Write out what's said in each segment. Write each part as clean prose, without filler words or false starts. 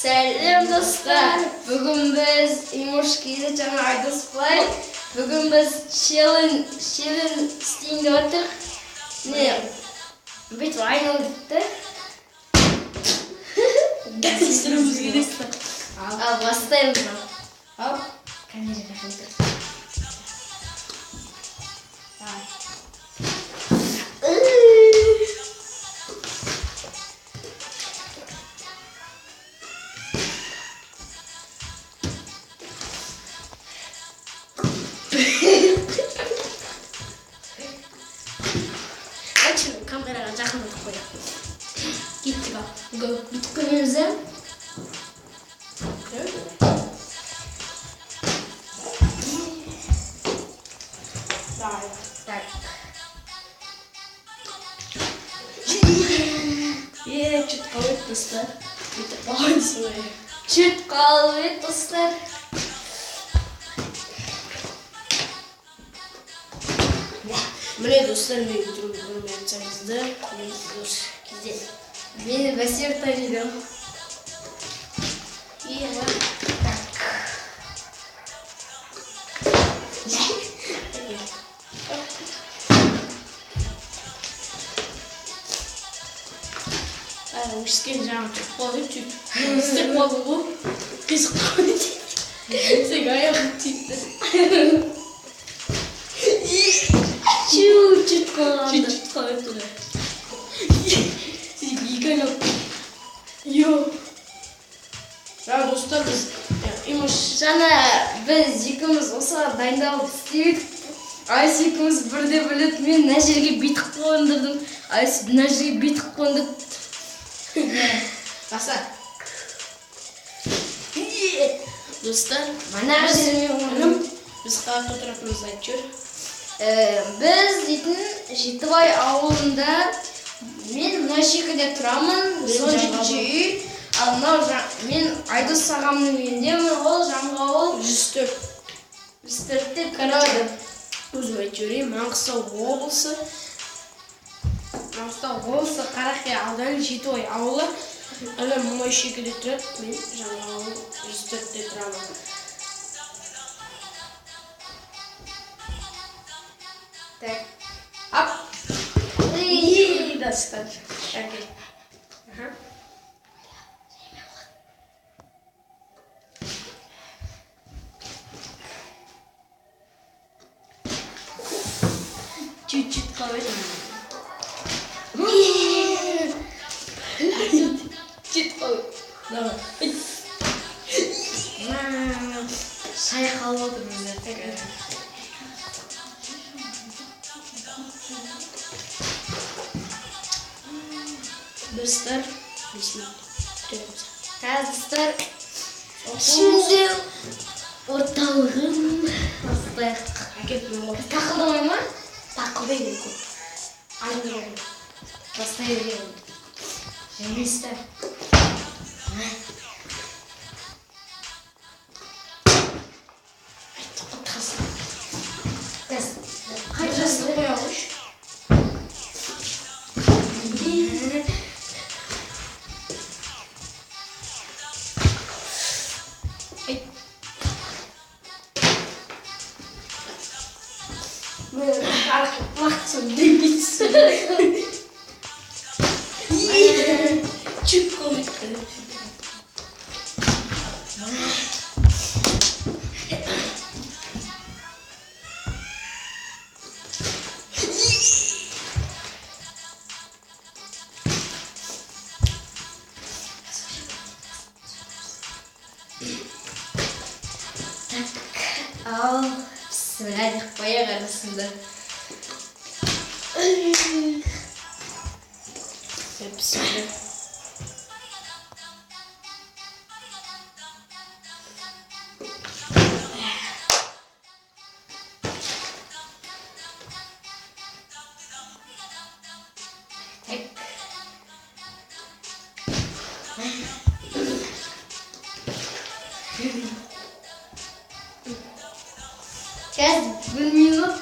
Selam dostlar. Bugün biz İmoşki'de canı Aydos var. Bugün biz Şirin Sting'de oturduk. Ne? Bir tane aynı oldu. Sıramız gelirse. Al bastayım ben. Al. Kendine bakın. Açın kameraya yakın koy. Gitti bak. Go. Kırmızı. Tak. Чуть кого-то достать. Это пальцы. Çüt kahve dostlar. Мне достали друг друга да? Где? Beni Basir tanıdım. И вот мужские жамки, полы-чуть. С голову. Кисходить. Сега я хотите. Çüt kaldı. Чуть-чуть калатыра. Сиги Yo. Ya dostlar biz İmoş Sana biz ikimiz olsa dayındalып істедік. Айс екеуміз бірде білет, мен мына жерге бүйтіп қондырдым. Айс мына жерге бүйтіп қондық. Basa. Dostlar Мына жерге қондым. biz қалай отыратынымызды айтып жүр. Біз дейтін Жетібай ауылында мен мына шекеде тұрамын, 17-ші үй. Ал мынау мен Айдос ағамның үйіндемін, ол Жаңғауыл 104. 104-те тұрады. Өзім айтып жіберейін, Маңғыстау облысы. Қарақия ауданы Жетібай ауылы. Ана мына шекеде тұрады, мен Жаңғауыл 104-те тұрамын. Так. Ап! И достать. Окей. Ага. Чуть-чуть калать. Чуть калать. Давай. Шайқалып отырмыз. Достар. Бисмилlah. Қазір şimdi орталығын бастайық. Әкетіп бол. Тақылдамай ма? Тақылдай керек. Айналып. Бастай беремін. Жеместі. Қайжасын қоя қойш. Мақтың демейсің. Чүп қойды. Ал, бісміллә деп қояйық арасында. Bismillah. Қазір білмеймін.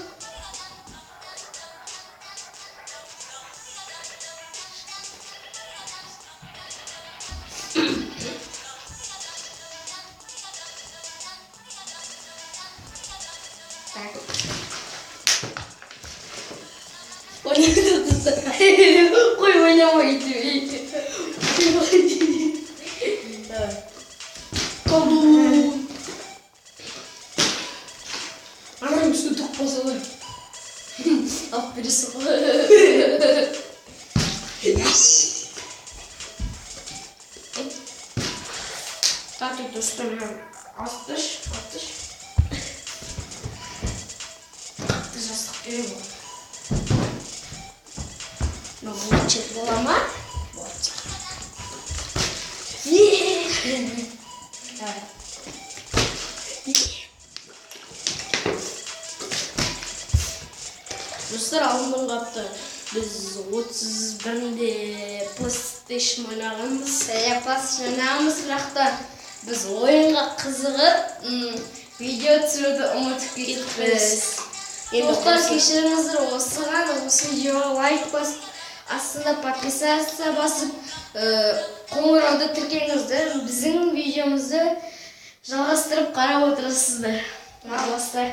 Koy oynamayı diyor. Kaldım. Anam üstü tok basalı. Aferin sana. Tak dostum hem 60. Zastak yeri bu. No bu çekti ama. Bu açık. Evet. Dostlar alnım kaptı. Biz 31'de PlayStation oynağımız. Yapasınamız bıraktı. Biz oyunga kızıgıp video türüde unutup gittik. Dostlar kişilerimizdir olsun. Olsun videoya like basıp aslında подписаться basıp konularda tirkеңіздер bizim videomuzu жалғастырып қарап отырасыздар. Dostlar.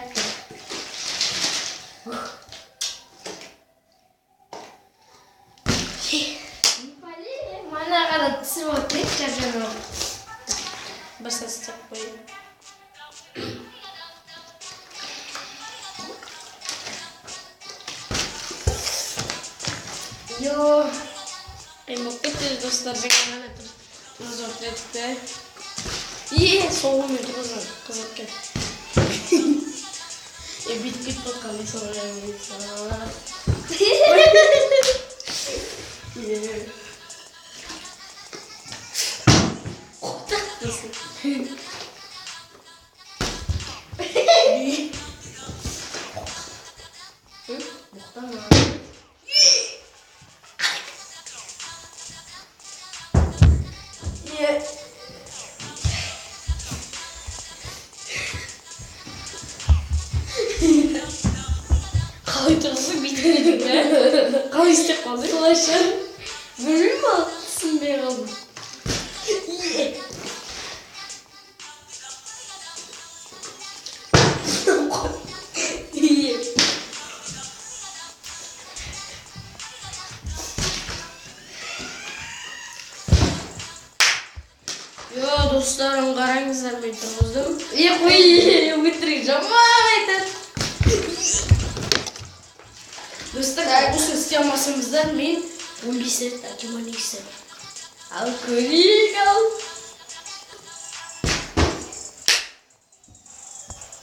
Mana қарап түсіріп отырайық жаржанау. Басасы тақпайын. Yo. Emok кетеді достар жаңа ғана назар етті. Соғым еді қызық кен. Бит батқан соғым Қалай тұрысы битмеді бе? Қалай істеп қалды? Қалайша бөлім ма? Түсінбей қалдым. Yo dostlarım қараңыздар мен тұрғыздым. Қой, өтірік жаман айтады. Достар, осы істемасымыздан мен 15 рет әкем анексе. Ал көрейік ал.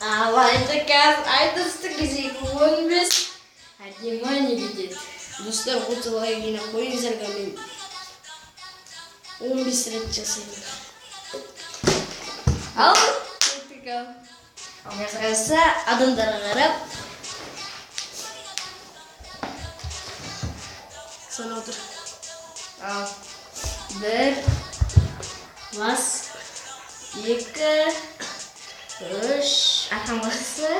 Алайда қазір айтысты кезек 15 әкем анексе. Достар, отылай кейіне қойыңыздарға мен 15 рет жасаймын. Ал, өтірік ал. Ал қараса адамдарға қарап. Sana otur. Al. 1 Bas 2 3 Atamасы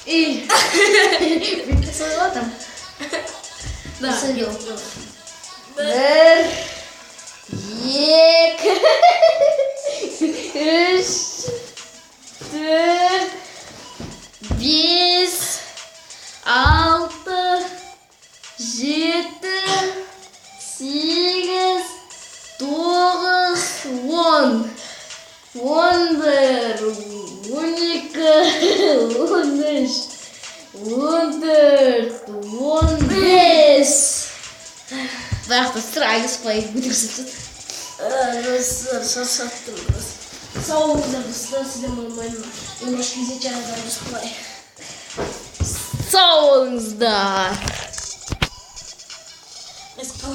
Bitti söyledim. Da. Yok. 1 2 3 4 5 6 7 8 9 10 11 12 13 14 15 Wacht, dat is trouwens bij moet ik zitten. Dostlar, sattım biraz. Sağ olun dostlar, size normal İngilizce çağırıyoruz kolay. Sağ olun da. Let's go.